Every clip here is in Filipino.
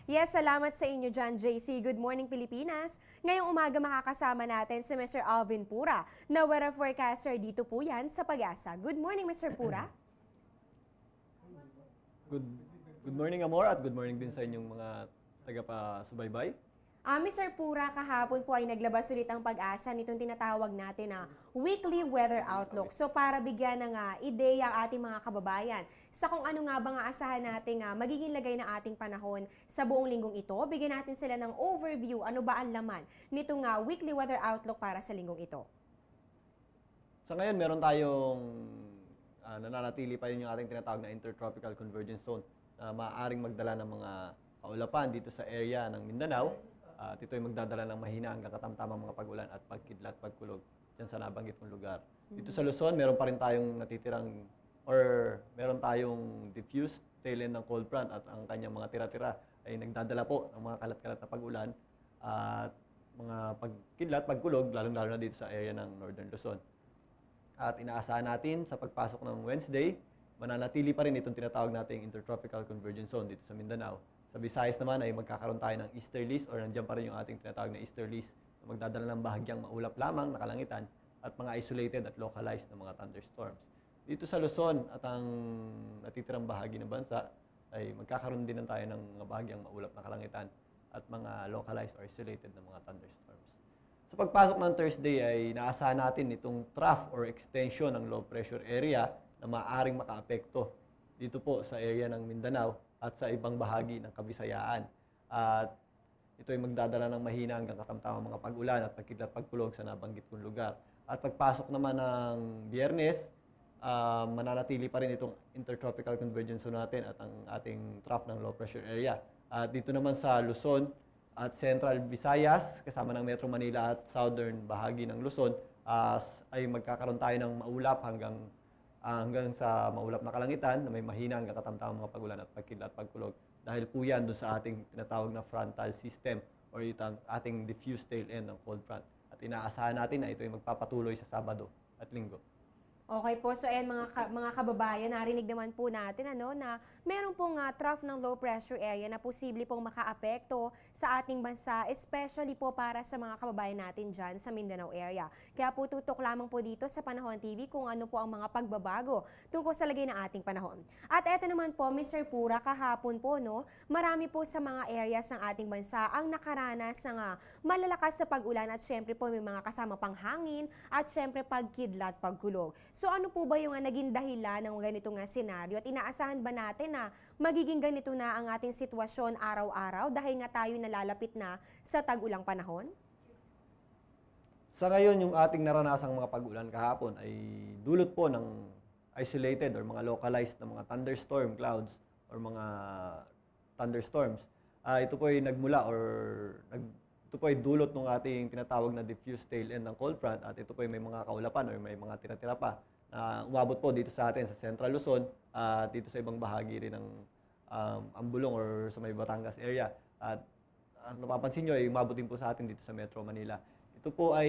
Yes, salamat sa inyo dyan, JC. Good morning, Pilipinas. Ngayong umaga makakasama natin si Mr. Alvin Pura, na weather forecaster dito po yan sa Pag-asa. Good morning, Mr. Pura. Good morning, Amor, at good morning din sa inyong mga taga-pasubaybay. Mr. Pura, kahapon po ay naglabas ulit ang Pag-asa nitong tinatawag natin na weekly weather outlook. So para bigyan ng ideya ang ating mga kababayan sa kung ano nga ba nga asahan natin magiging lagay ng ating panahon sa buong linggong ito, bigyan natin sila ng overview, ano ba ang laman nitong weekly weather outlook para sa linggong ito. Sa ngayon, meron tayong nananatili pa rin yung ating tinatawag na intertropical convergence zone na maaaring magdala ng mga kaulapan dito sa area ng Mindanao. At ito ay magdadala ng mahina hanggang katamtamang mga pag-ulan at pagkidlat, pagkulog dyan sa nabanggit mong lugar. Dito sa Luzon, meron pa rin tayong natitirang meron tayong diffused tail end ng cold front at ang kanyang mga tira-tira ay nagdadala po ng mga kalat-kalat na pag-ulan at mga pagkidlat, pagkulog, lalong-lalo na dito sa area ng Northern Luzon. At inaasahan natin sa pagpasok ng Wednesday, mananatili pa rin itong tinatawag nating intertropical convergence zone dito sa Mindanao. Sa Visayas naman ay magkakaroon tayo ng easterlies or nandiyan pa rin yung ating tinatawag na easterlies na magdadala ng bahagyang maulap lamang na kalangitan at mga isolated at localized na mga thunderstorms. Dito sa Luzon at ang natitirang bahagi ng bansa ay magkakaroon din tayo ng mga bahagyang maulap na kalangitan at mga localized or isolated na mga thunderstorms. Sa pagpasok ng Thursday ay naasahan natin itong trough or extension ng low pressure area na maaaring makaapekto dito po sa area ng Mindanao at sa ibang bahagi ng Kabisayaan. At ito ay magdadala ng mahina hanggang katamtamang mga pag-ulan at pagkidlat, pagkulog sa nabanggit kong lugar. At pagpasok naman ng Biyernes, mananatili pa rin itong intertropical convergence zone natin at ang ating trough ng low pressure area. At dito naman sa Luzon at Central Visayas, kasama ng Metro Manila at southern bahagi ng Luzon, ay magkakaroon tayo ng maulap hanggang sa maulap na kalangitan na may mahina hanggang katamtamang mga pag-ulan at pagkidlat, pagkulog. Dahil po yan doon sa ating tinatawag na frontal system or itong ating diffuse tail end ng cold front. At inaasahan natin na ito ay magpapatuloy sa Sabado at Linggo. Okay po, so ayan mga kababayan, narinig naman po natin na meron pong trough ng low pressure area na posible pong makaapekto sa ating bansa, especially po para sa mga kababayan natin dyan sa Mindanao area. Kaya po tutok lamang po dito sa Panahon TV kung ano po ang mga pagbabago tungkol sa lagay ng ating panahon. At eto naman po, Mr. Pura, kahapon po, marami po sa mga areas ng ating bansa ang nakaranas ng malalakas sa pag-ulan at syempre po may mga kasama pang hangin at syempre pagkidlat, pagkulog. So ano po ba yung naging dahilan ng ganitong senaryo at inaasahan ba natin na magiging ganito na ang ating sitwasyon araw-araw dahil nga tayo nalalapit na sa tag-ulang panahon? Sa ngayon, yung ating naranasang mga pag-ulan kahapon ay dulot po ng isolated or mga localized na mga thunderstorm clouds or mga thunderstorms. Ito po ay nagmula ito po ay dulot ng ating tinatawag na diffuse tail end ng cold front at ito po ay may mga kaulapan or may mga tira-tira pa na umabot po dito sa atin sa Central Luzon at dito sa ibang bahagi rin ng Ambulong or sa may Batangas area. At napapansin nyo ay umabot din po sa atin dito sa Metro Manila. Ito po ay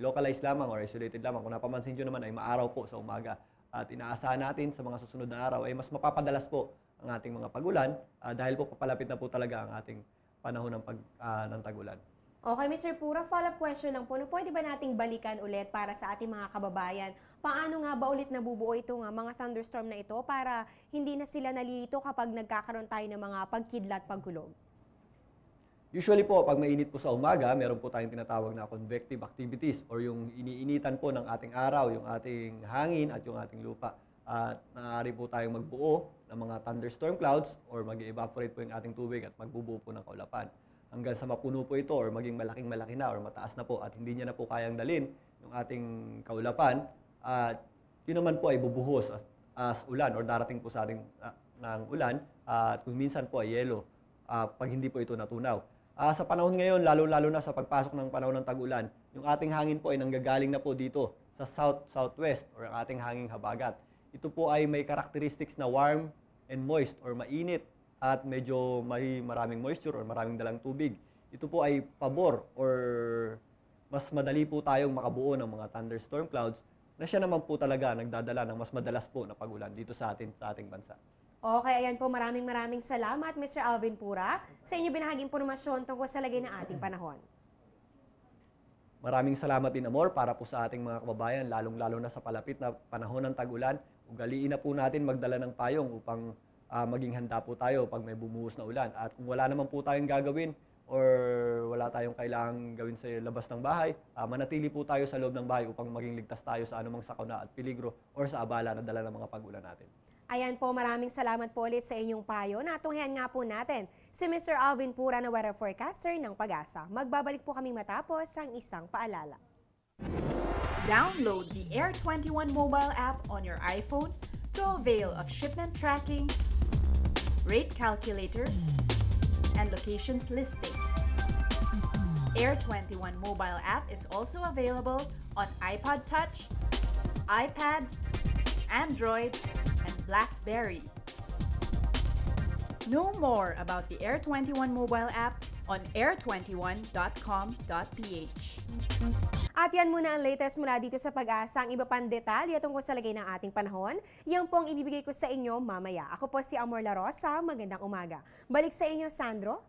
localized lamang or isolated lamang. Kung napapansin nyo naman ay maaraw po sa umaga. At inaasahan natin sa mga susunod na araw ay mas mapapadalas po ang ating mga pag-ulan dahil po papalapit na po talaga ang ating panahon ng tag-ulan. Okay, Mr. Pura, follow-up question lang po. Pwede ba nating balikan ulit para sa ating mga kababayan? Paano nga ba ulit nabubuo itong mga thunderstorm na ito para hindi na sila nalilito kapag nagkakaroon tayo ng mga pagkidlat, pagkulog? Usually po, pag mainit po sa umaga, meron po tayong tinatawag na convective activities or yung iniinitan po ng ating araw, yung ating hangin at yung ating lupa. At maaari po tayong magbuo ng mga thunderstorm clouds or mag-evaporate po yung ating tubig at magbubuo po ng kaulapan. Hanggang sa mapuno po ito or maging malaking-malaki na or mataas na po at hindi niya na po kayang dalhin yung ating kaulapan. At yun naman po ay bubuhos as ulan or darating po sa ating ng ulan at kung minsan po ay yelo pag hindi po ito natunaw. Sa panahon ngayon, lalo-lalo na sa pagpasok ng panahon ng tag-ulan, yung ating hangin po ay nanggagaling na po dito sa south-southwest or ang ating hanging habagat. Ito po ay may characteristics na warm and moist or mainit at medyo may maraming moisture or maraming dalang tubig. Ito po ay pabor or mas madali po tayong makabuo ng mga thunderstorm clouds na siya naman po talaga nagdadala ng mas madalas po na pag-ulan dito sa ating bansa. Okay, ayan po, maraming salamat, Mr. Alvin Pura, sa inyong binahaging impormasyon tungkol sa lagay ng ating panahon. Maraming salamat din, Amor, para po sa ating mga kababayan, lalong-lalo na sa palapit na panahon ng tag-ulan. Ugaliin na po natin magdala ng payong upang maging handa po tayo pag may bumuhos na ulan. At kung wala naman po tayong gagawin or wala tayong kailangang gawin sa labas ng bahay, manatili po tayo sa loob ng bahay upang maging ligtas tayo sa anumang sakuna at peligro or sa abala na dala ng mga pag-ulan natin. Ayan po, maraming salamat po ulit sa inyong payo. Natunghayan nga po natin si Mr. Alvin Pura na weather forecaster ng Pag-asa. Magbabalik po kami matapos ang isang paalala. Download the Air 21 mobile app on your iPhone to avail of shipment tracking, rate calculator, and locations listing. Air 21 mobile app is also available on iPod Touch, iPad, Android, and BlackBerry. Know more about the Air 21 mobile app on air21.com.ph. At yan muna ang latest mula dito sa Pag-asa. Ang iba pang detalye tungkol sa lagay ng ating panahon, yan po ang ibibigay ko sa inyo mamaya. Ako po si Amor La Rosa. Magandang umaga. Balik sa inyo, Sandro.